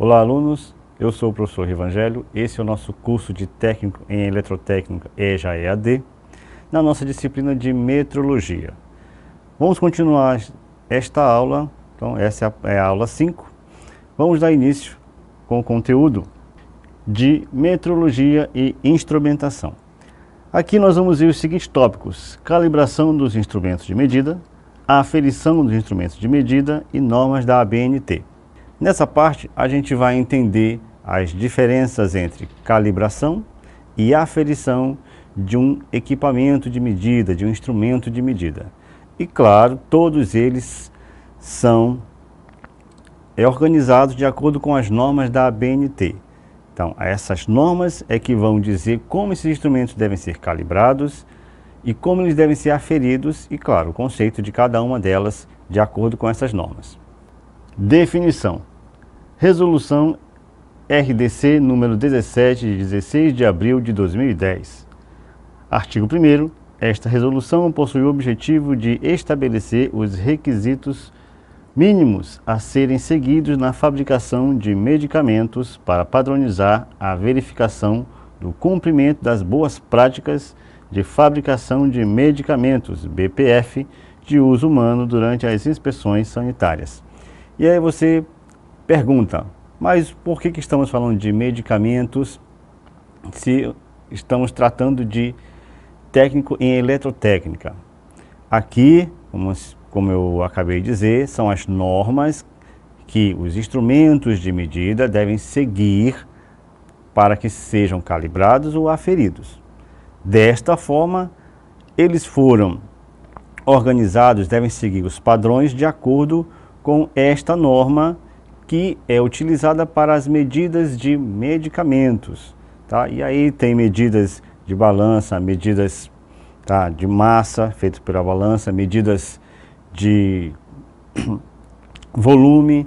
Olá, alunos. Eu sou o professor Evangelho. Esse é o nosso curso de técnico em eletrotécnica EJA EAD, na nossa disciplina de metrologia. Vamos continuar esta aula. Então, essa é a aula 5. Vamos dar início com o conteúdo de metrologia e instrumentação. Aqui nós vamos ver os seguintes tópicos: calibração dos instrumentos de medida, aferição dos instrumentos de medida e normas da ABNT. Nessa parte, a gente vai entender as diferenças entre calibração e aferição de um equipamento de medida, de um instrumento de medida. E claro, todos eles são organizados de acordo com as normas da ABNT. Então, essas normas é que vão dizer como esses instrumentos devem ser calibrados e como eles devem ser aferidos e, claro, o conceito de cada uma delas de acordo com essas normas. Definição. Resolução RDC número 17, de 16 de abril de 2010. Artigo 1º. Esta resolução possui o objetivo de estabelecer os requisitos mínimos a serem seguidos na fabricação de medicamentos para padronizar a verificação do cumprimento das boas práticas de fabricação de medicamentos, BPF, de uso humano durante as inspeções sanitárias. E aí você pergunta, mas por que estamos falando de medicamentos se estamos tratando de técnico em eletrotécnica? Aqui, como eu acabei de dizer, são as normas que os instrumentos de medida devem seguir para que sejam calibrados ou aferidos. Desta forma, eles foram organizados, devem seguir os padrões de acordo com esta norma que é utilizada para as medidas de medicamentos, tá? E aí tem medidas de balança, medidas, tá, de massa feitas pela balança, medidas de volume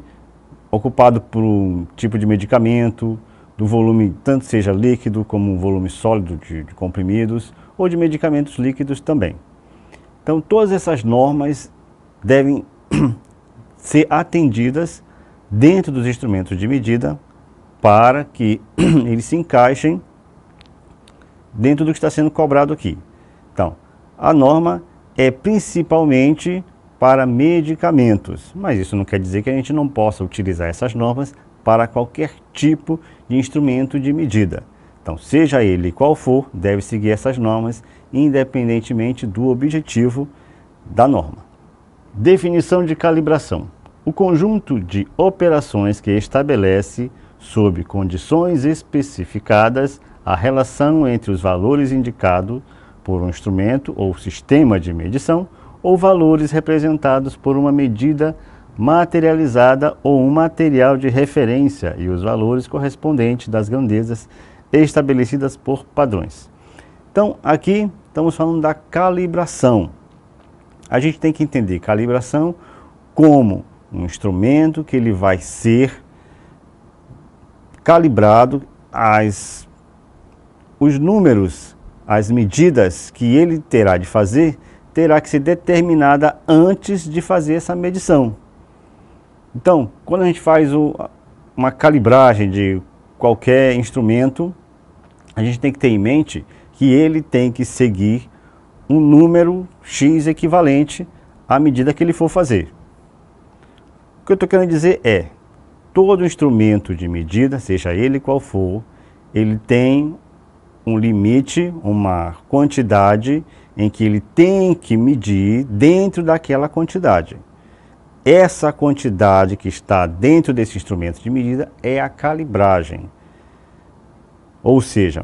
ocupado por um tipo de medicamento, do volume tanto seja líquido como um volume sólido de comprimidos ou de medicamentos líquidos também. Então todas essas normas devem ser atendidas dentro dos instrumentos de medida para que eles se encaixem dentro do que está sendo cobrado aqui. Então, a norma é principalmente para medicamentos, mas isso não quer dizer que a gente não possa utilizar essas normas para qualquer tipo de instrumento de medida. Então, seja ele qual for, deve seguir essas normas, independentemente do objetivo da norma. Definição de calibração. O conjunto de operações que estabelece, sob condições especificadas, a relação entre os valores indicados por um instrumento ou sistema de medição ou valores representados por uma medida materializada ou um material de referência e os valores correspondentes das grandezas estabelecidas por padrões. Então, aqui estamos falando da calibração. A gente tem que entender calibração como um instrumento que ele vai ser calibrado, os números, as medidas que ele terá de fazer, terá que ser determinada antes de fazer essa medição. Então, quando a gente faz uma calibragem de qualquer instrumento, a gente tem que ter em mente que ele tem que seguir um número X equivalente à medida que ele for fazer. O que eu estou querendo dizer é, todo instrumento de medida, seja ele qual for, ele tem um limite, uma quantidade em que ele tem que medir dentro daquela quantidade. Essa quantidade que está dentro desse instrumento de medida é a calibragem. Ou seja,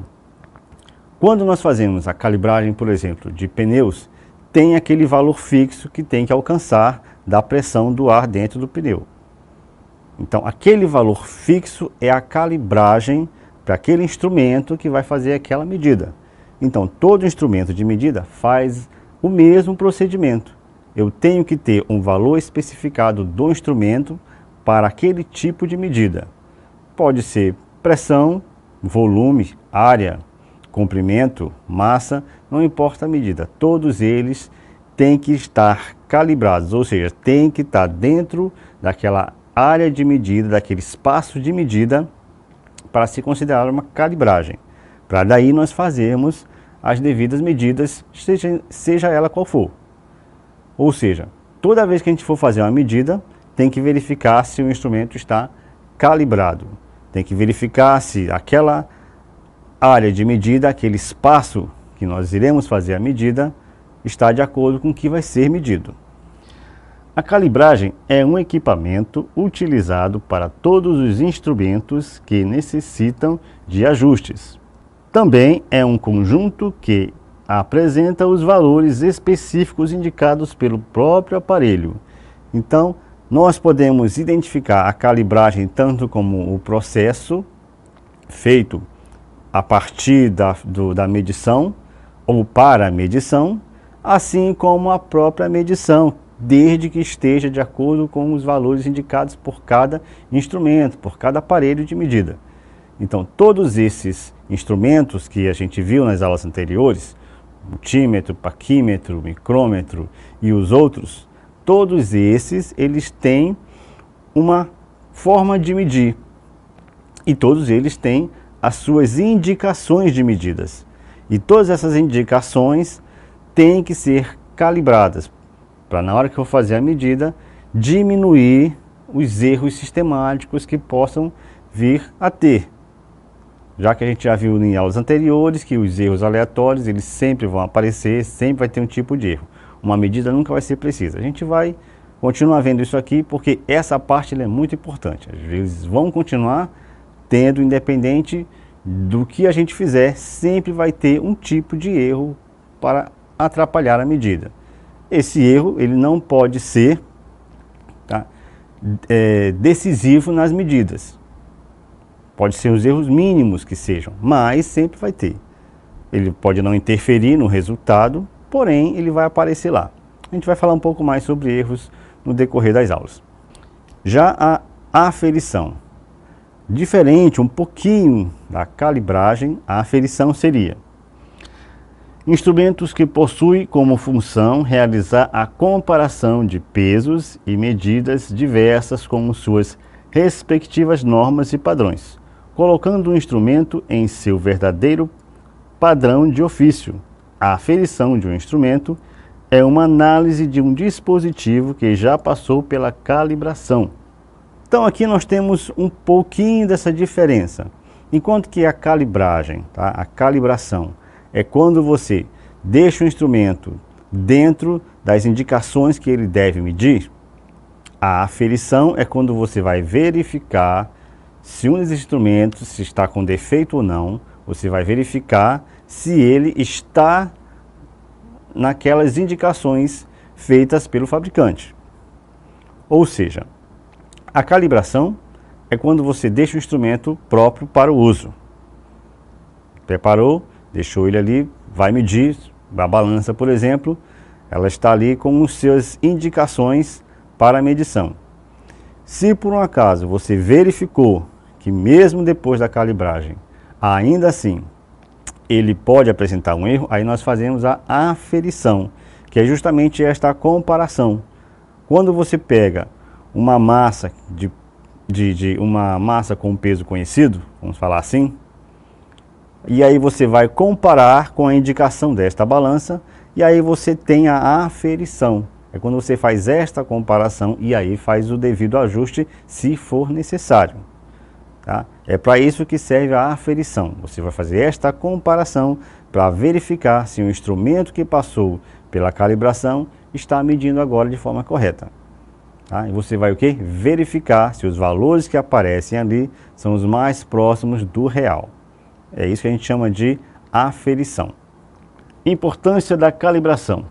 quando nós fazemos a calibragem, por exemplo, de pneus, tem aquele valor fixo que tem que alcançar da pressão do ar dentro do pneu. Então, aquele valor fixo é a calibragem para aquele instrumento que vai fazer aquela medida. Então, todo instrumento de medida faz o mesmo procedimento. Eu tenho que ter um valor especificado do instrumento para aquele tipo de medida. Pode ser pressão, volume, área, comprimento, massa, não importa a medida. Todos eles têm que estar calibrados, ou seja, tem que estar dentro daquela área de medida, daquele espaço de medida, para se considerar uma calibragem. Para daí nós fazermos as devidas medidas, seja ela qual for. Ou seja, toda vez que a gente for fazer uma medida, tem que verificar se o instrumento está calibrado. Tem que verificar se aquela área de medida, aquele espaço que nós iremos fazer a medida, está de acordo com o que vai ser medido. A calibragem é um equipamento utilizado para todos os instrumentos que necessitam de ajustes. Também é um conjunto que apresenta os valores específicos indicados pelo próprio aparelho. Então, nós podemos identificar a calibragem tanto como o processo feito a partir da medição ou para a medição, assim como a própria medição, desde que esteja de acordo com os valores indicados por cada instrumento, por cada aparelho de medida. Então, todos esses instrumentos que a gente viu nas aulas anteriores, multímetro, paquímetro, micrômetro e os outros, todos esses, eles têm uma forma de medir e todos eles têm as suas indicações de medidas. E todas essas indicações têm que ser calibradas para, na hora que eu fazer a medida, diminuir os erros sistemáticos que possam vir a ter. Já que a gente já viu em aulas anteriores que os erros aleatórios, eles sempre vão aparecer, sempre vai ter um tipo de erro. Uma medida nunca vai ser precisa. A gente vai continuar vendo isso aqui porque essa parte é muito importante. Às vezes vão continuar tendo, independente do que a gente fizer, sempre vai ter um tipo de erro para atrapalhar a medida. Esse erro, ele não pode ser decisivo nas medidas. Pode ser os erros mínimos que sejam, mas sempre vai ter. Ele pode não interferir no resultado, porém ele vai aparecer lá. A gente vai falar um pouco mais sobre erros no decorrer das aulas. Já a aferição. Diferente um pouquinho da calibragem, a aferição seria instrumentos que possuem como função realizar a comparação de pesos e medidas diversas com suas respectivas normas e padrões, colocando o instrumento em seu verdadeiro padrão de ofício. A aferição de um instrumento é uma análise de um dispositivo que já passou pela calibração. Então aqui nós temos um pouquinho dessa diferença. Enquanto que a calibragem, a calibração, é quando você deixa o instrumento dentro das indicações que ele deve medir, a aferição é quando você vai verificar se um dos instrumentos se está com defeito ou não, você vai verificar se ele está naquelas indicações feitas pelo fabricante. Ou seja, a calibração é quando você deixa o instrumento próprio para o uso. Preparou, deixou ele ali, vai medir, a balança, por exemplo, ela está ali com as suas indicações para a medição. Se por um acaso você verificou que mesmo depois da calibragem, ainda assim, ele pode apresentar um erro, aí nós fazemos a aferição, que é justamente esta comparação. Quando você pega uma massa uma massa com um peso conhecido, vamos falar assim, e aí você vai comparar com a indicação desta balança, e aí você tem a aferição. É quando você faz esta comparação e aí faz o devido ajuste se for necessário. Tá? É para isso que serve a aferição. Você vai fazer esta comparação para verificar se o instrumento que passou pela calibração está medindo agora de forma correta. Tá? E você vai o quê? Verificar se os valores que aparecem ali são os mais próximos do real. É isso que a gente chama de aferição. Importância da calibração.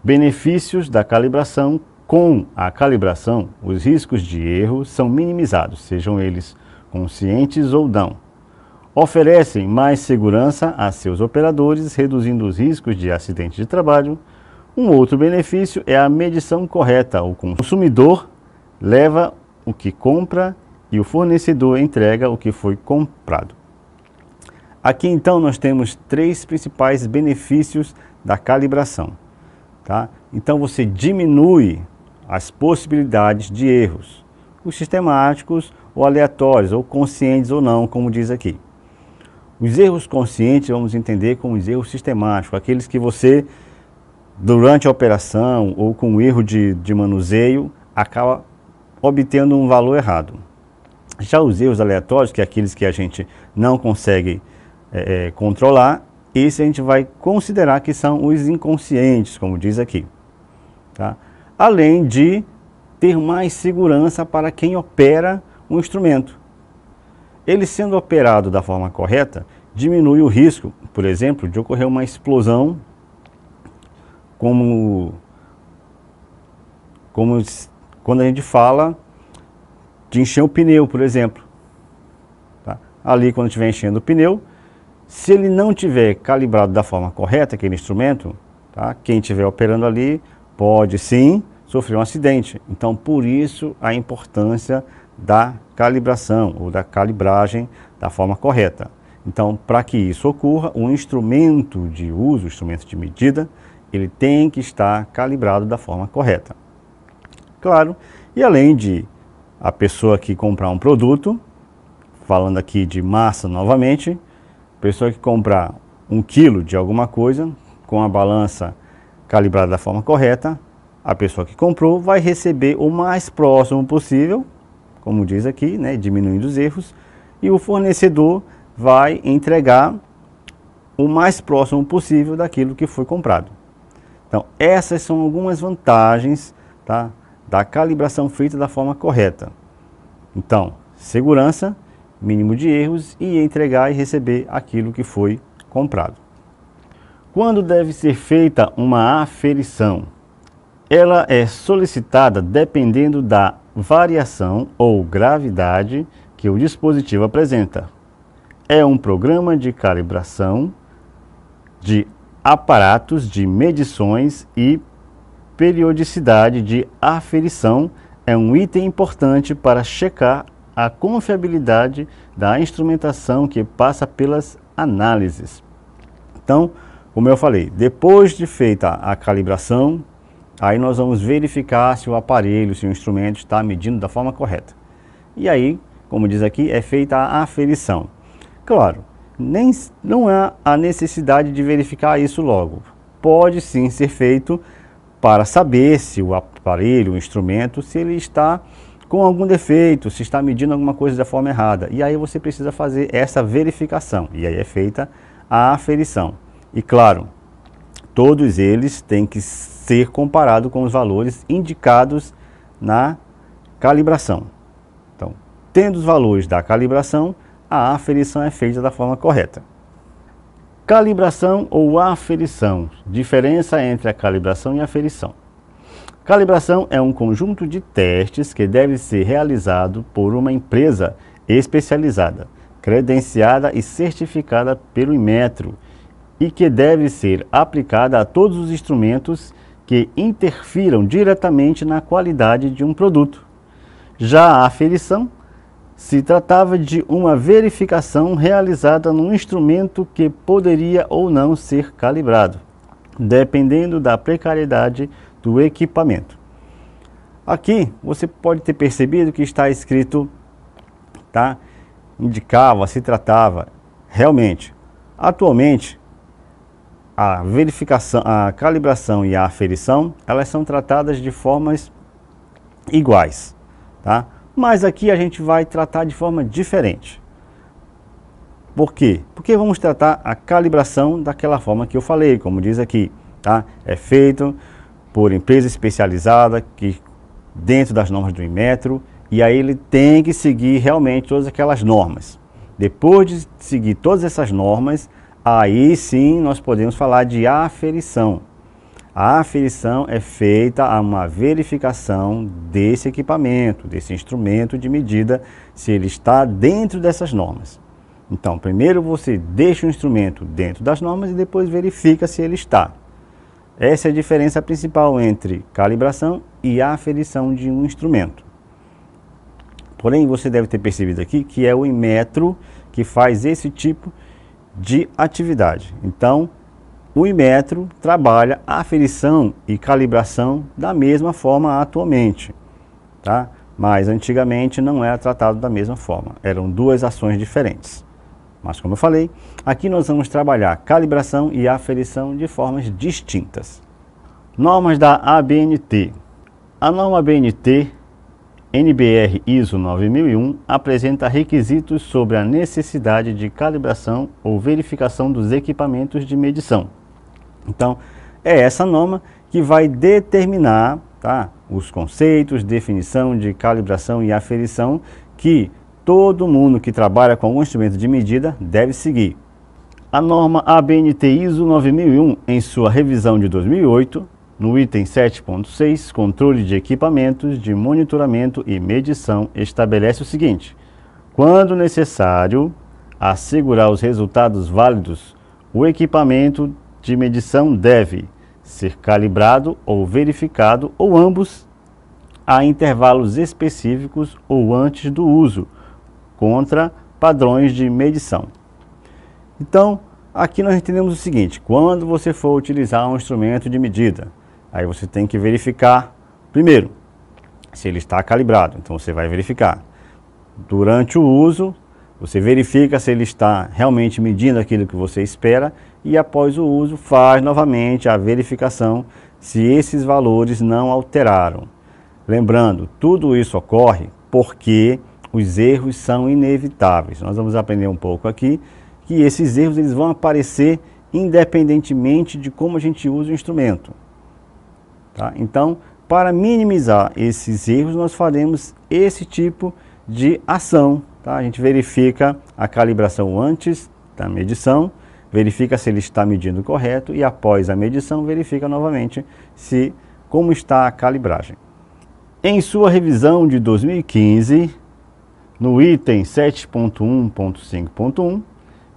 Benefícios da calibração. Com a calibração, os riscos de erro são minimizados, sejam eles conscientes ou não. Oferecem mais segurança a seus operadores, reduzindo os riscos de acidentes de trabalho. Um outro benefício é a medição correta. O consumidor leva o que compra e o fornecedor entrega o que foi comprado. Aqui então nós temos 3 principais benefícios da calibração. Tá? Então você diminui as possibilidades de erros. erráticos, sistemáticos ou aleatórios, ou conscientes ou não, como diz aqui. Os erros conscientes vamos entender como os erros sistemáticos, aqueles que você, durante a operação ou com erro de manuseio, acaba obtendo um valor errado. Já os erros aleatórios, que é aqueles que a gente não consegue controlar, esse a gente vai considerar que são os inconscientes, como diz aqui. Tá? Além de ter mais segurança para quem opera um instrumento. Ele sendo operado da forma correta, diminui o risco, por exemplo, de ocorrer uma explosão, como quando a gente fala de encher o pneu, por exemplo. Tá? Ali, quando estiver enchendo o pneu, se ele não tiver calibrado da forma correta, aquele instrumento, tá? Quem estiver operando ali pode sim sofrer um acidente. Então, por isso, a importância da calibração ou da calibragem da forma correta. Então, para que isso ocorra, o instrumento de uso, o instrumento de medida, ele tem que estar calibrado da forma correta. Claro, e além de a pessoa que comprar um produto, falando aqui de massa novamente, a pessoa que comprar 1 quilo de alguma coisa, com a balança calibrada da forma correta, a pessoa que comprou vai receber o mais próximo possível, como diz aqui, né, diminuindo os erros, e o fornecedor vai entregar o mais próximo possível daquilo que foi comprado. Então, essas são algumas vantagens, tá, da calibração feita da forma correta. Então, segurança, mínimo de erros e entregar e receber aquilo que foi comprado. Quando deve ser feita uma aferição? Ela é solicitada dependendo da variação ou gravidade que o dispositivo apresenta. É um programa de calibração de aparatos de medições e periodicidade de aferição é um item importante para checar a confiabilidade da instrumentação que passa pelas análises. Então, como eu falei, depois de feita a calibração, aí nós vamos verificar se o aparelho, se o instrumento está medindo da forma correta. E aí, como diz aqui, é feita a aferição. Claro, não há a necessidade de verificar isso logo. Pode sim ser feito para saber se o aparelho, o instrumento, se ele está com algum defeito, se está medindo alguma coisa da forma errada. E aí você precisa fazer essa verificação. E aí é feita a aferição. E claro, todos eles têm que ser comparados com os valores indicados na calibração. Então, tendo os valores da calibração, a aferição é feita da forma correta. Calibração ou aferição. Diferença entre a calibração e a aferição. Calibração é um conjunto de testes que deve ser realizado por uma empresa especializada, credenciada e certificada pelo Inmetro e que deve ser aplicada a todos os instrumentos que interfiram diretamente na qualidade de um produto. Já a aferição se tratava de uma verificação realizada num instrumento que poderia ou não ser calibrado, dependendo da precariedade do equipamento. Aqui você pode ter percebido que está escrito, tá? Indicava, se tratava. Realmente, atualmente, a verificação, a calibração e a aferição, elas são tratadas de formas iguais, tá? Mas aqui a gente vai tratar de forma diferente. Por quê? Porque vamos tratar a calibração daquela forma que eu falei, como diz aqui, tá? É feito por empresa especializada, que dentro das normas do Inmetro, e aí ele tem que seguir realmente todas aquelas normas. Depois de seguir todas essas normas, aí sim nós podemos falar de aferição. A aferição é feita a uma verificação desse equipamento, desse instrumento de medida, se ele está dentro dessas normas. Então, primeiro você deixa o instrumento dentro das normas e depois verifica se ele está. Essa é a diferença principal entre calibração e aferição de um instrumento. Porém, você deve ter percebido aqui que é o Inmetro que faz esse tipo de atividade. Então, o Inmetro trabalha aferição e calibração da mesma forma atualmente, tá? mas antigamente não era tratado da mesma forma, eram duas ações diferentes. Mas como eu falei, aqui nós vamos trabalhar calibração e aferição de formas distintas. Normas da ABNT. A norma ABNT NBR ISO 9001 apresenta requisitos sobre a necessidade de calibração ou verificação dos equipamentos de medição. Então, é essa norma que vai determinar, tá, os conceitos, definição de calibração e aferição que todo mundo que trabalha com algum instrumento de medida deve seguir. A norma ABNT ISO 9001, em sua revisão de 2008, no item 7.6, controle de equipamentos de monitoramento e medição, estabelece o seguinte: quando necessário assegurar os resultados válidos, o equipamento de medição deve ser calibrado ou verificado, ou ambos, a intervalos específicos ou antes do uso, contra padrões de medição. Então, aqui nós entendemos o seguinte: quando você for utilizar um instrumento de medida, aí você tem que verificar, primeiro, se ele está calibrado. Então você vai verificar. Durante o uso, você verifica se ele está realmente medindo aquilo que você espera, e após o uso faz novamente a verificação se esses valores não alteraram. Lembrando, tudo isso ocorre porque os erros são inevitáveis. Nós vamos aprender um pouco aqui que esses erros eles vão aparecer independentemente de como a gente usa o instrumento. Tá? Então, para minimizar esses erros, nós faremos esse tipo de ação. Tá? A gente verifica a calibração antes da medição, verifica se ele está medindo correto e após a medição verifica novamente como está a calibragem. Em sua revisão de 2015, no item 7.1.5.1,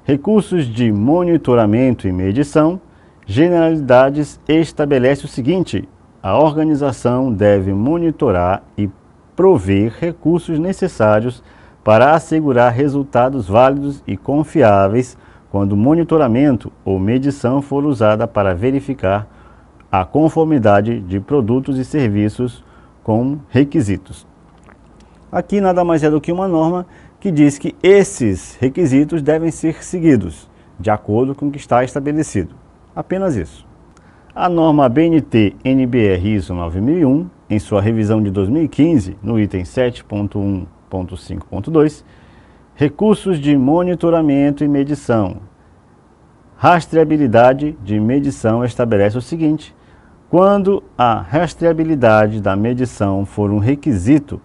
recursos de monitoramento e medição, generalidades, estabelece o seguinte: a organização deve monitorar e prover recursos necessários para assegurar resultados válidos e confiáveis quando o monitoramento ou medição for usada para verificar a conformidade de produtos e serviços com requisitos. Aqui nada mais é do que uma norma que diz que esses requisitos devem ser seguidos de acordo com o que está estabelecido. Apenas isso. A norma ABNT NBR ISO 9001, em sua revisão de 2015, no item 7.1.5.2, recursos de monitoramento e medição. Rastreabilidade de medição estabelece o seguinte: quando a rastreabilidade da medição for um requisito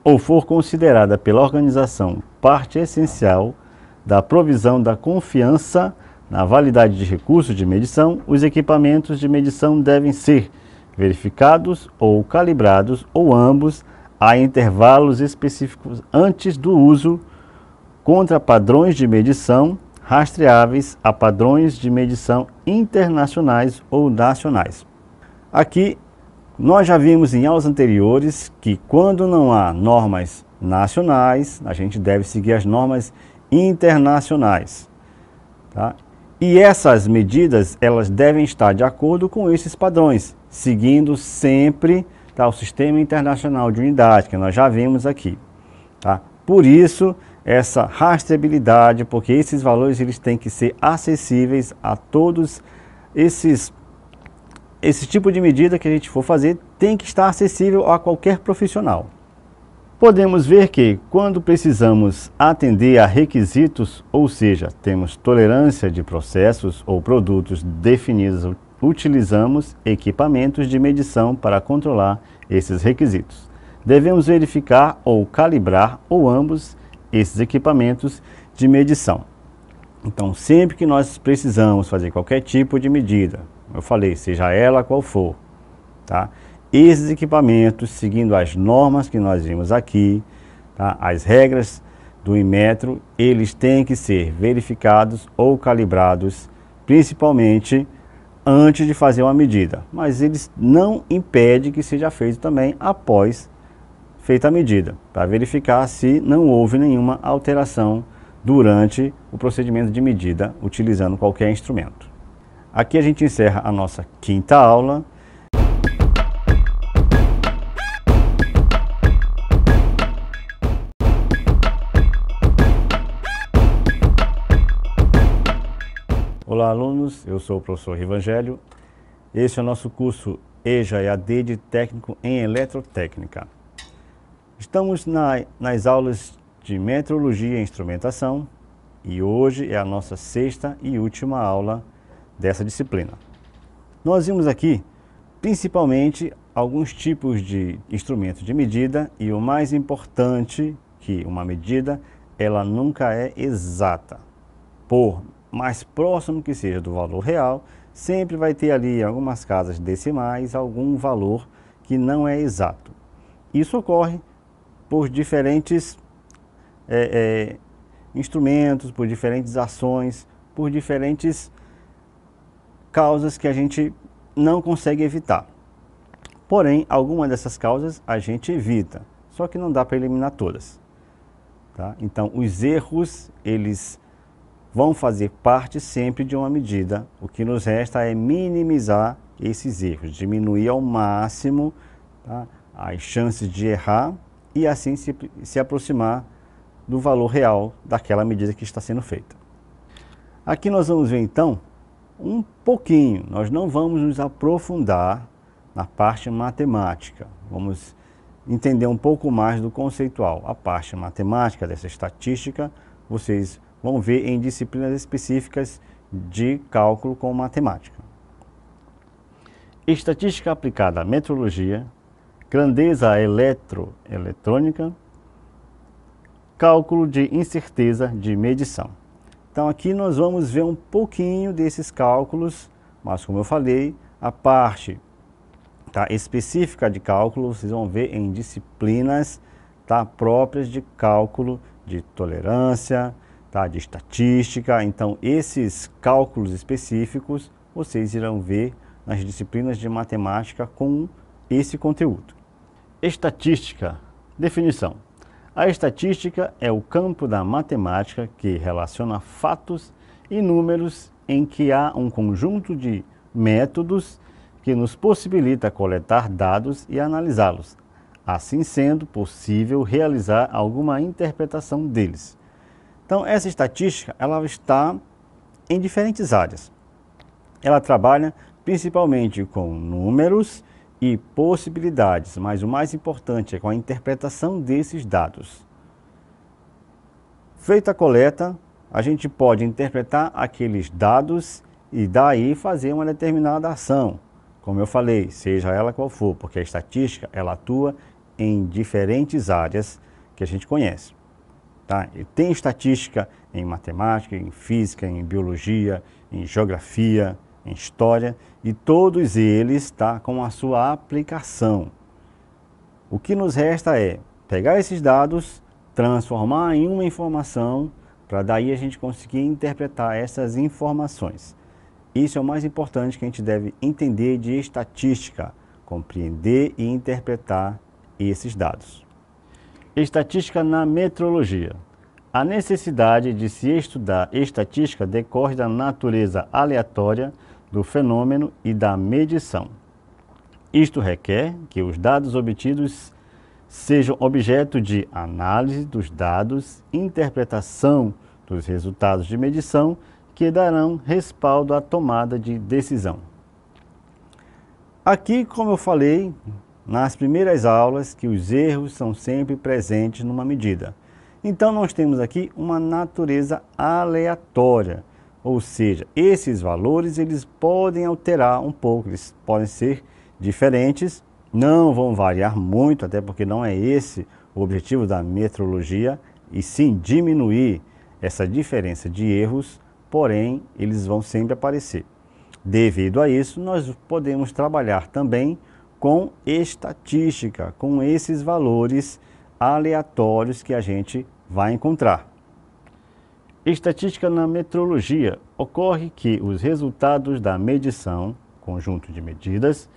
ou for considerada pela organização parte essencial da provisão da confiança na validade de recursos de medição, os equipamentos de medição devem ser verificados ou calibrados, ou ambos, a intervalos específicos antes do uso, contra padrões de medição rastreáveis a padrões de medição internacionais ou nacionais. Aqui, nós já vimos em aulas anteriores que quando não há normas nacionais, a gente deve seguir as normas internacionais. Tá? E essas medidas, elas devem estar de acordo com esses padrões, seguindo sempre, tá, o Sistema Internacional de Unidade, que nós já vimos aqui. Tá? Por isso, essa rastreabilidade, porque esses valores eles têm que ser acessíveis a todos esse tipo de medida que a gente for fazer, tem que estar acessível a qualquer profissional. Podemos ver que, quando precisamos atender a requisitos, ou seja, temos tolerância de processos ou produtos definidos, utilizamos equipamentos de medição para controlar esses requisitos. Devemos verificar ou calibrar, ou ambos, esses equipamentos de medição. Então, sempre que nós precisamos fazer qualquer tipo de medida, eu falei, seja ela qual for, tá? Esses equipamentos, seguindo as normas que nós vimos aqui, tá? As regras do Inmetro, eles têm que ser verificados ou calibrados, principalmente antes de fazer uma medida. Mas eles não impedem que seja feito também após feita a medida, para verificar se não houve nenhuma alteração durante o procedimento de medida, utilizando qualquer instrumento. Aqui a gente encerra a nossa quinta aula. Olá, alunos, eu sou o professor Rivangélio. Esse é o nosso curso EJA EAD de Técnico em Eletrotécnica. Estamos nas aulas de Metrologia e Instrumentação e hoje é a nossa sexta e última aula dessa disciplina. Nós vimos aqui principalmente alguns tipos de instrumentos de medida e o mais importante que uma medida ela nunca é exata. Por mais próximo que seja do valor real, sempre vai ter ali algumas casas decimais, algum valor que não é exato. Isso ocorre por diferentes instrumentos, por diferentes ações, por diferentes causas que a gente não consegue evitar. Porém, algumas dessas causas a gente evita, só que não dá para eliminar todas. Tá? Então, os erros, eles vão fazer parte sempre de uma medida. O que nos resta é minimizar esses erros, diminuir ao máximo, tá, as chances de errar e assim se aproximar do valor real daquela medida que está sendo feita. Aqui nós vamos ver então um pouquinho, nós não vamos nos aprofundar na parte matemática, vamos entender um pouco mais do conceitual. A parte matemática dessa estatística, vocês vão ver em disciplinas específicas de cálculo com matemática. Estatística aplicada à metrologia, grandeza eletrônica, cálculo de incerteza de medição. Então aqui nós vamos ver um pouquinho desses cálculos, mas como eu falei, a parte específica de cálculo vocês vão ver em disciplinas próprias de cálculo de tolerância, de estatística. Então esses cálculos específicos vocês irão ver nas disciplinas de matemática com esse conteúdo. Estatística, definição. A estatística é o campo da matemática que relaciona fatos e números em que há um conjunto de métodos que nos possibilita coletar dados e analisá-los, assim sendo possível realizar alguma interpretação deles. Então, essa estatística ela está em diferentes áreas. Ela trabalha principalmente com números e possibilidades, mas o mais importante é com a interpretação desses dados. Feita a coleta, a gente pode interpretar aqueles dados e daí fazer uma determinada ação. Como eu falei, seja ela qual for, porque a estatística ela atua em diferentes áreas que a gente conhece. Tá? E tem estatística em matemática, em física, em biologia, em geografia, em história, e todos eles com a sua aplicação. O que nos resta é pegar esses dados, transformar em uma informação, para daí a gente conseguir interpretar essas informações. Isso é o mais importante que a gente deve entender de estatística, compreender e interpretar esses dados. Estatística na metrologia. A necessidade de se estudar estatística decorre da natureza aleatória do fenômeno e da medição. Isto requer que os dados obtidos sejam objeto de análise dos dados, interpretação dos resultados de medição que darão respaldo à tomada de decisão. Aqui, como eu falei nas primeiras aulas, que os erros são sempre presentes numa medida. Então nós temos aqui uma natureza aleatória, ou seja, esses valores eles podem alterar um pouco, eles podem ser diferentes, não vão variar muito, até porque não é esse o objetivo da metrologia, e sim diminuir essa diferença de erros, porém eles vão sempre aparecer. Devido a isso, nós podemos trabalhar também com estatística, com esses valores aleatórios que a gente vai encontrar. Estatística na metrologia. Ocorre que os resultados da medição, conjunto de medidas,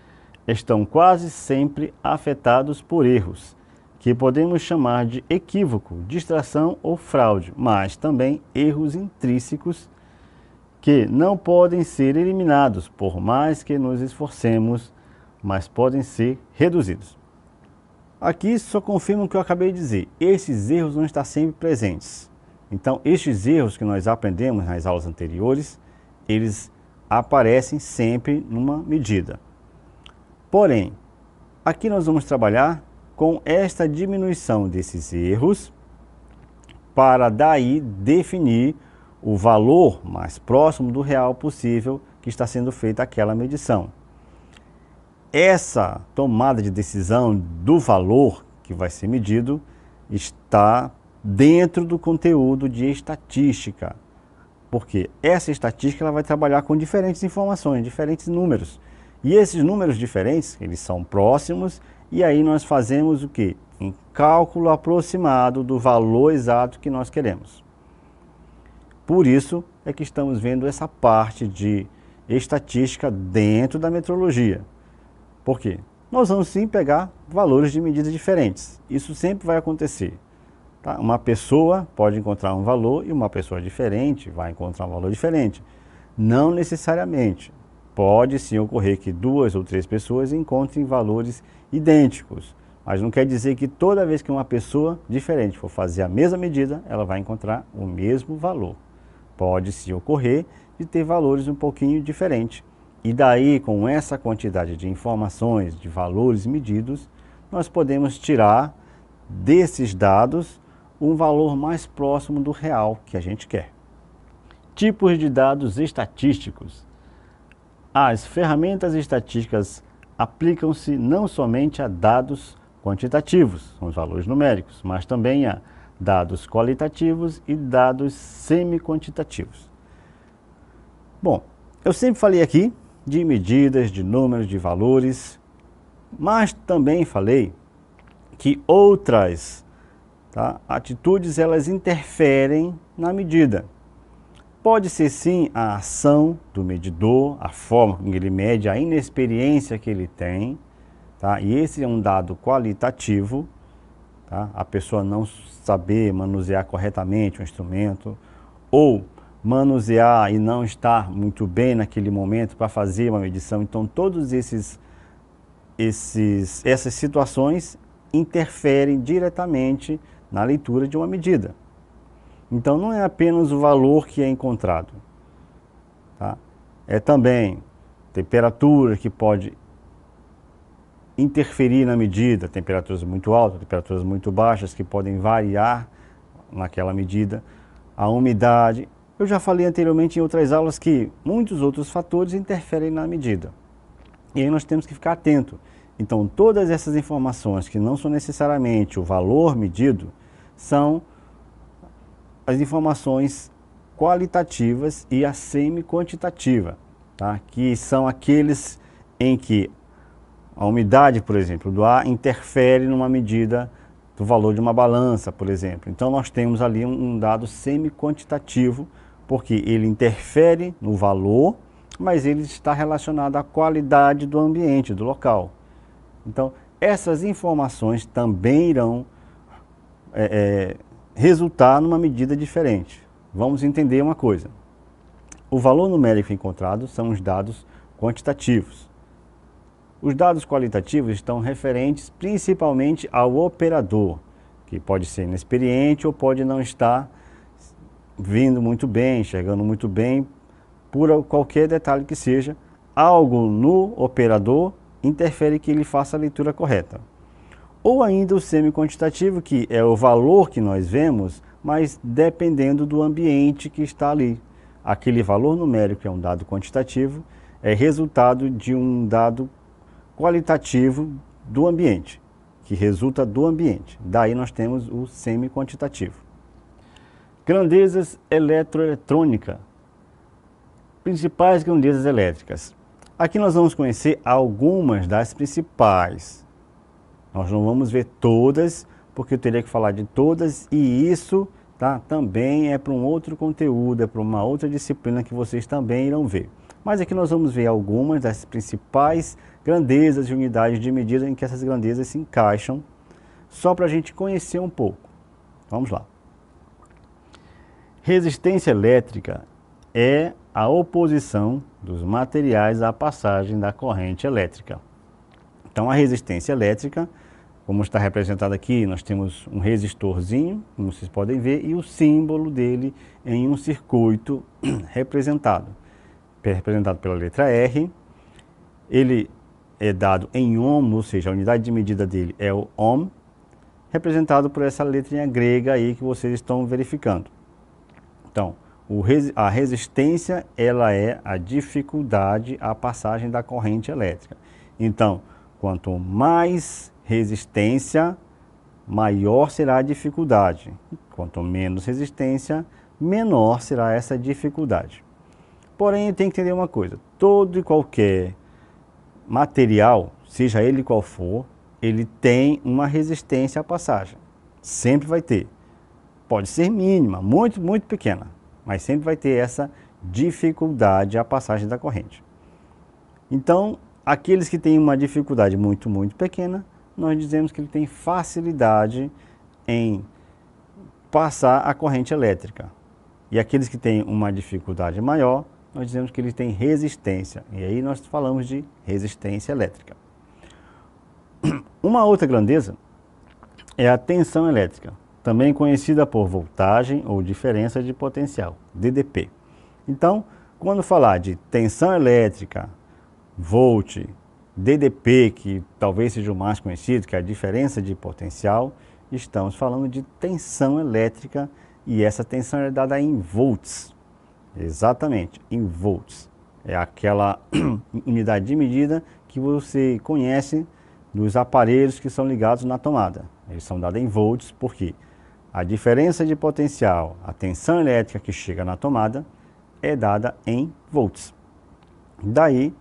estão quase sempre afetados por erros, que podemos chamar de equívoco, distração ou fraude, mas também erros intrínsecos que não podem ser eliminados, por mais que nos esforcemos, mas podem ser reduzidos. Aqui só confirma o que eu acabei de dizer, esses erros vão estar sempre presentes. Então, estes erros que nós aprendemos nas aulas anteriores, eles aparecem sempre numa medida. Porém, aqui nós vamos trabalhar com esta diminuição desses erros para daí definir o valor mais próximo do real possível que está sendo feita aquela medição. Essa tomada de decisão do valor que vai ser medido está dentro do conteúdo de estatística, porque essa estatística ela vai trabalhar com diferentes informações, diferentes números. E esses números diferentes, eles são próximos, e aí nós fazemos o quê? Um cálculo aproximado do valor exato que nós queremos. Por isso é que estamos vendo essa parte de estatística dentro da metrologia. Por quê? Nós vamos sim pegar valores de medidas diferentes. Isso sempre vai acontecer. Tá? Uma pessoa pode encontrar um valor e uma pessoa diferente vai encontrar um valor diferente. Não necessariamente. Pode sim ocorrer que 2 ou 3 pessoas encontrem valores idênticos. Mas não quer dizer que toda vez que uma pessoa diferente for fazer a mesma medida, ela vai encontrar o mesmo valor. Pode sim ocorrer de ter valores um pouquinho diferentes. E daí, com essa quantidade de informações, de valores medidos, nós podemos tirar desses dados um valor mais próximo do real que a gente quer. Tipos de dados estatísticos. As ferramentas estatísticas aplicam-se não somente a dados quantitativos, são os valores numéricos, mas também a dados qualitativos e dados semi-quantitativos. Bom, eu sempre falei aqui de medidas, de números, de valores, mas também falei que outras atitudes elas interferem na medida. Pode ser sim a ação do medidor, a forma como ele mede, a inexperiência que ele tem, e esse é um dado qualitativo, a pessoa não saber manusear corretamente o instrumento, ou manusear e não estar muito bem naquele momento para fazer uma medição. Então, todas essas situações interferem diretamente na leitura de uma medida. Então, não é apenas o valor que é encontrado. É também temperatura que pode interferir na medida, temperaturas muito altas, temperaturas muito baixas que podem variar naquela medida, a umidade. Eu já falei anteriormente em outras aulas que muitos outros fatores interferem na medida. E aí nós temos que ficar atento. Então, todas essas informações que não são necessariamente o valor medido, são as informações qualitativas e a semi-quantitativa, que são aqueles em que a umidade, por exemplo, do ar interfere numa medida do valor de uma balança, por exemplo. Então, nós temos ali um dado semi-quantitativo, porque ele interfere no valor, mas ele está relacionado à qualidade do ambiente, do local. Então, essas informações também irão resultar numa medida diferente. Vamos entender uma coisa. O valor numérico encontrado são os dados quantitativos. Os dados qualitativos estão referentes principalmente ao operador, que pode ser inexperiente ou pode não estar vindo muito bem, enxergando muito bem, por qualquer detalhe que seja, algo no operador interfere que ele faça a leitura correta. Ou ainda o semi-quantitativo, que é o valor que nós vemos, mas dependendo do ambiente que está ali. Aquele valor numérico, que é um dado quantitativo, é resultado de um dado qualitativo do ambiente, que resulta do ambiente. Daí nós temos o semi-quantitativo. Grandezas eletroeletrônicas. Principais grandezas elétricas. Aqui nós vamos conhecer algumas das principais. Nós não vamos ver todas, porque eu teria que falar de todas, e isso também é para um outro conteúdo, é para uma outra disciplina que vocês também irão ver. Mas aqui nós vamos ver algumas das principais grandezas e unidades de medida em que essas grandezas se encaixam, só para a gente conhecer um pouco. Vamos lá. Resistência elétrica é a oposição dos materiais à passagem da corrente elétrica. Então, a resistência elétrica, como está representada aqui, nós temos um resistorzinho, como vocês podem ver, e o símbolo dele em um circuito representado. representado pela letra R. Ele é dado em ohm, ou seja, a unidade de medida dele é o ohm, representado por essa letrinha grega aí que vocês estão verificando. Então, a resistência, ela é a dificuldade à passagem da corrente elétrica. Então, quanto mais resistência, maior será a dificuldade. Quanto menos resistência, menor será essa dificuldade. Porém, tem que entender uma coisa, todo e qualquer material, seja ele qual for, ele tem uma resistência à passagem. Sempre vai ter. Pode ser mínima, muito, muito pequena, mas sempre vai ter essa dificuldade à passagem da corrente. Então, aqueles que têm uma dificuldade muito, muito pequena, nós dizemos que ele tem facilidade em passar a corrente elétrica. E aqueles que têm uma dificuldade maior, nós dizemos que ele tem resistência. E aí nós falamos de resistência elétrica. Uma outra grandeza é a tensão elétrica, também conhecida por voltagem ou diferença de potencial, DDP. Então, quando falar de tensão elétrica, volt, DDP, que talvez seja o mais conhecido, que é a diferença de potencial, estamos falando de tensão elétrica e essa tensão é dada em volts. Exatamente, em volts. É aquela unidade de medida que você conhece dos aparelhos que são ligados na tomada. Eles são dados em volts porque a diferença de potencial, a tensão elétrica que chega na tomada, é dada em volts. Daí,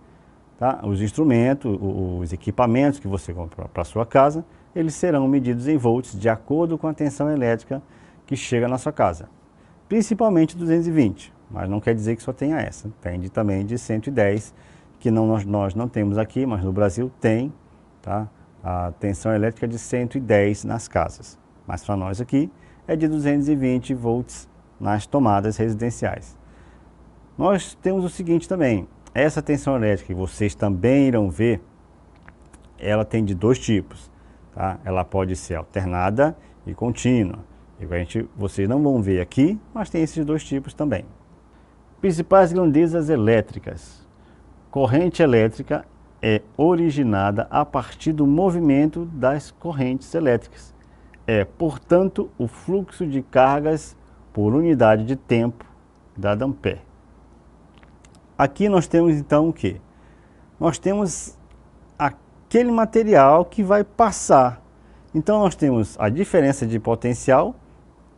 tá, os instrumentos, os equipamentos que você compra para a sua casa, eles serão medidos em volts de acordo com a tensão elétrica que chega na sua casa. Principalmente 220, mas não quer dizer que só tenha essa. Tem também de 110, que nós não temos aqui, mas no Brasil tem, tá, a tensão elétrica de 110 nas casas. Mas para nós aqui é de 220 volts nas tomadas residenciais. Nós temos o seguinte também, essa tensão elétrica que vocês também irão ver, ela tem de dois tipos. Tá? Ela pode ser alternada e contínua. Vocês não vão ver aqui, mas tem esses dois tipos também. Principais grandezas elétricas. Corrente elétrica é originada a partir do movimento das correntes elétricas. É, portanto, o fluxo de cargas por unidade de tempo dado ampere. Aqui nós temos então o quê? Nós temos aquele material que vai passar. Então nós temos a diferença de potencial,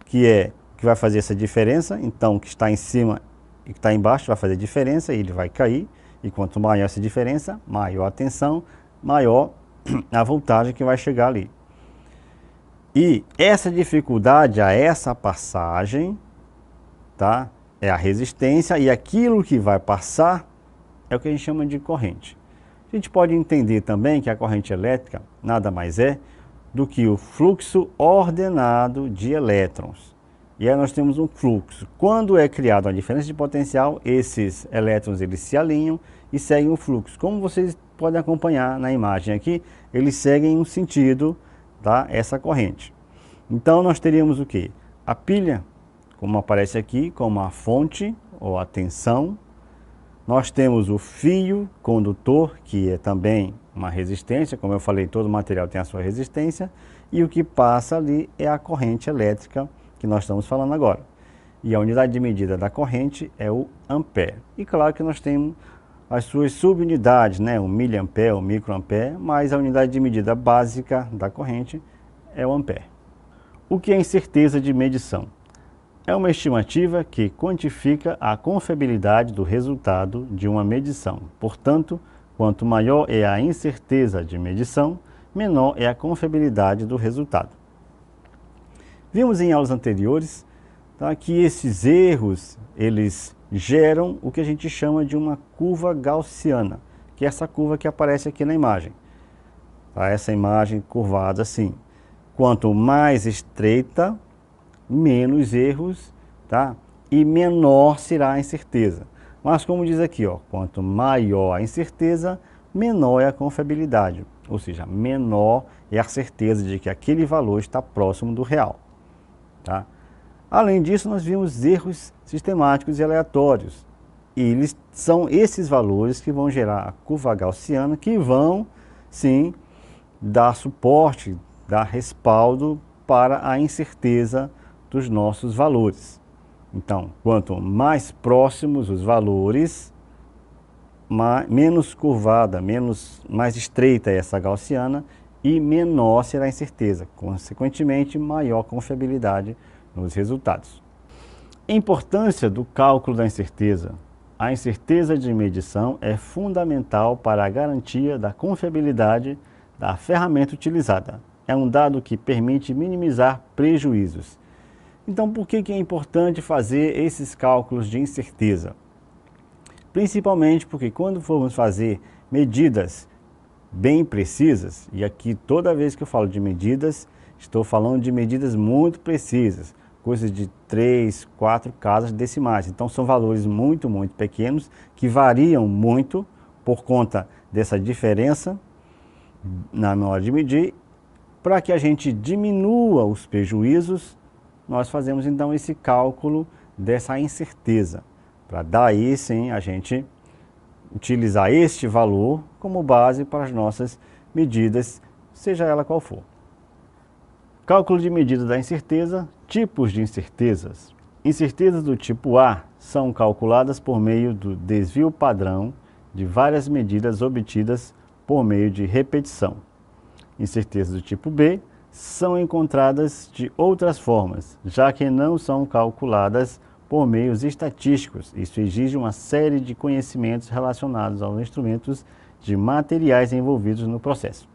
que vai fazer essa diferença. Então o que está em cima e o que está embaixo vai fazer diferença e ele vai cair. E quanto maior essa diferença, maior a tensão, maior a voltagem que vai chegar ali. E essa dificuldade a essa passagem, tá, é a resistência, e aquilo que vai passar é o que a gente chama de corrente. A gente pode entender também que a corrente elétrica nada mais é do que o fluxo ordenado de elétrons. E aí nós temos um fluxo. Quando é criada uma diferença de potencial, esses elétrons eles se alinham e seguem o fluxo. Como vocês podem acompanhar na imagem aqui, eles seguem um sentido, tá, essa corrente. Então nós teríamos o quê? A pilha, como aparece aqui, como a fonte ou a tensão. Nós temos o fio condutor, que é também uma resistência, como eu falei, todo material tem a sua resistência, e o que passa ali é a corrente elétrica que nós estamos falando agora. E a unidade de medida da corrente é o ampere. E claro que nós temos as suas subunidades, né? O miliampere, o microampere, mas a unidade de medida básica da corrente é o ampere. O que é incerteza de medição? É uma estimativa que quantifica a confiabilidade do resultado de uma medição. Portanto, quanto maior é a incerteza de medição, menor é a confiabilidade do resultado. Vimos em aulas anteriores, tá, que esses erros, eles geram o que a gente chama de uma curva gaussiana, que é essa curva que aparece aqui na imagem. Tá, essa imagem curvada assim. Quanto mais estreita, menos erros, tá? E menor será a incerteza. Mas como diz aqui, ó, quanto maior a incerteza, menor é a confiabilidade. Ou seja, menor é a certeza de que aquele valor está próximo do real. Tá? Além disso, nós vimos erros sistemáticos e aleatórios. E eles são esses valores que vão gerar a curva gaussiana, que vão, sim, dar suporte, dar respaldo para a incerteza dos nossos valores. Então, quanto mais próximos os valores, menos curvada, mais estreita é essa gaussiana e menor será a incerteza. Consequentemente, maior confiabilidade nos resultados. A importância do cálculo da incerteza. A incerteza de medição é fundamental para a garantia da confiabilidade da ferramenta utilizada. É um dado que permite minimizar prejuízos. Então, por que é importante fazer esses cálculos de incerteza? Principalmente porque quando formos fazer medidas bem precisas, e aqui toda vez que eu falo de medidas, estou falando de medidas muito precisas, coisas de 3, 4 casas decimais. Então são valores muito pequenos que variam muito por conta dessa diferença na hora de medir. Para que a gente diminua os prejuízos, nós fazemos então esse cálculo dessa incerteza, para daí sim a gente utilizar este valor como base para as nossas medidas, seja ela qual for. Cálculo de medida da incerteza, tipos de incertezas. Incertezas do tipo A são calculadas por meio do desvio padrão de várias medidas obtidas por meio de repetição. Incertezas do tipo B são encontradas de outras formas, já que não são calculadas por meios estatísticos. Isso exige uma série de conhecimentos relacionados aos instrumentos de materiais envolvidos no processo.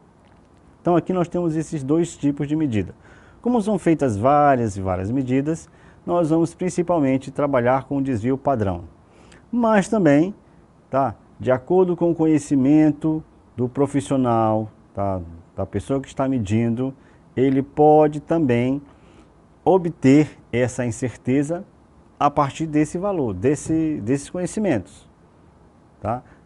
Então aqui nós temos esses dois tipos de medida. Como são feitas várias e várias medidas, nós vamos principalmente trabalhar com o desvio padrão. Mas também, de acordo com o conhecimento do profissional, da pessoa que está medindo, ele pode também obter essa incerteza a partir desse valor, desses conhecimentos.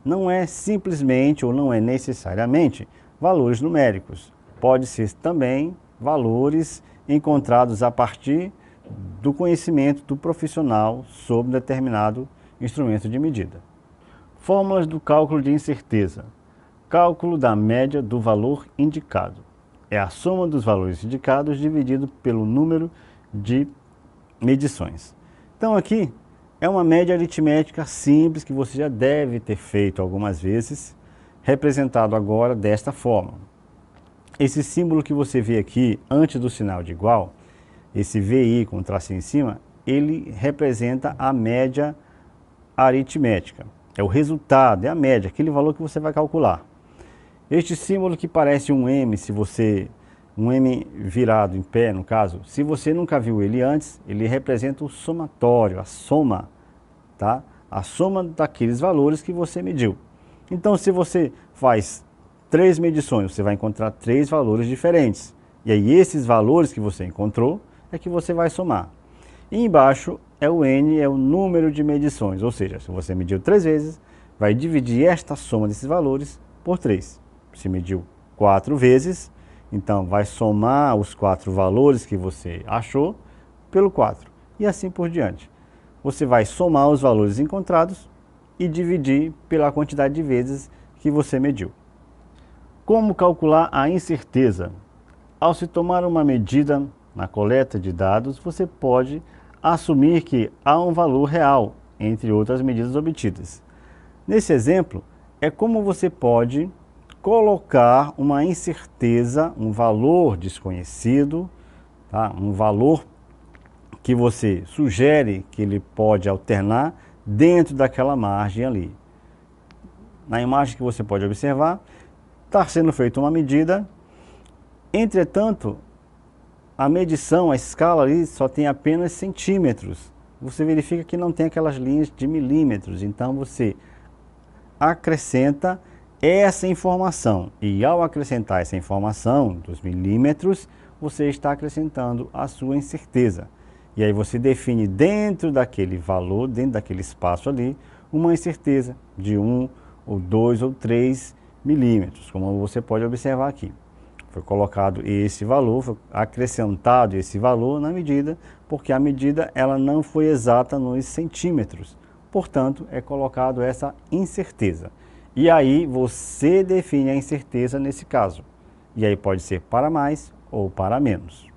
Não é simplesmente ou não é necessariamente valores numéricos. Pode ser também valores encontrados a partir do conhecimento do profissional sobre determinado instrumento de medida. Fórmulas do cálculo de incerteza. Cálculo da média do valor indicado. É a soma dos valores indicados dividido pelo número de medições. Então aqui é uma média aritmética simples que você já deve ter feito algumas vezes, representado agora desta forma. Esse símbolo que você vê aqui antes do sinal de igual, esse VI com tracinho em cima, ele representa a média aritmética. É o resultado, é a média, aquele valor que você vai calcular. Este símbolo que parece um M, um M virado em pé, no caso, se você nunca viu ele antes, ele representa o somatório, a soma, a soma daqueles valores que você mediu. Então, se você faz 3 medições, você vai encontrar 3 valores diferentes. E aí, esses valores que você encontrou é que você vai somar. E embaixo é o N, é o número de medições, ou seja, se você mediu 3 vezes, vai dividir esta soma desses valores por 3. Se mediu 4 vezes, então vai somar os 4 valores que você achou pelo 4 e assim por diante. Você vai somar os valores encontrados e dividir pela quantidade de vezes que você mediu. Como calcular a incerteza? Ao se tomar uma medida na coleta de dados, você pode assumir que há um valor real, entre outras medidas obtidas. Nesse exemplo, é como você pode colocar uma incerteza, um valor desconhecido, um valor que você sugere que ele pode alternar dentro daquela margem ali. Na imagem que você pode observar, está sendo feita uma medida, entretanto, a medição, a escala ali só tem apenas centímetros. Você verifica que não tem aquelas linhas de milímetros, então você acrescenta essa informação. E ao acrescentar essa informação dos milímetros, você está acrescentando a sua incerteza. E aí você define dentro daquele valor, dentro daquele espaço ali, uma incerteza de 1 ou 2 ou 3 milímetros, como você pode observar aqui. Foi colocado esse valor, foi acrescentado esse valor na medida, porque a medida ela não foi exata nos centímetros. portanto, é colocado essa incerteza. E aí você define a incerteza nesse caso. E aí pode ser para mais ou para menos.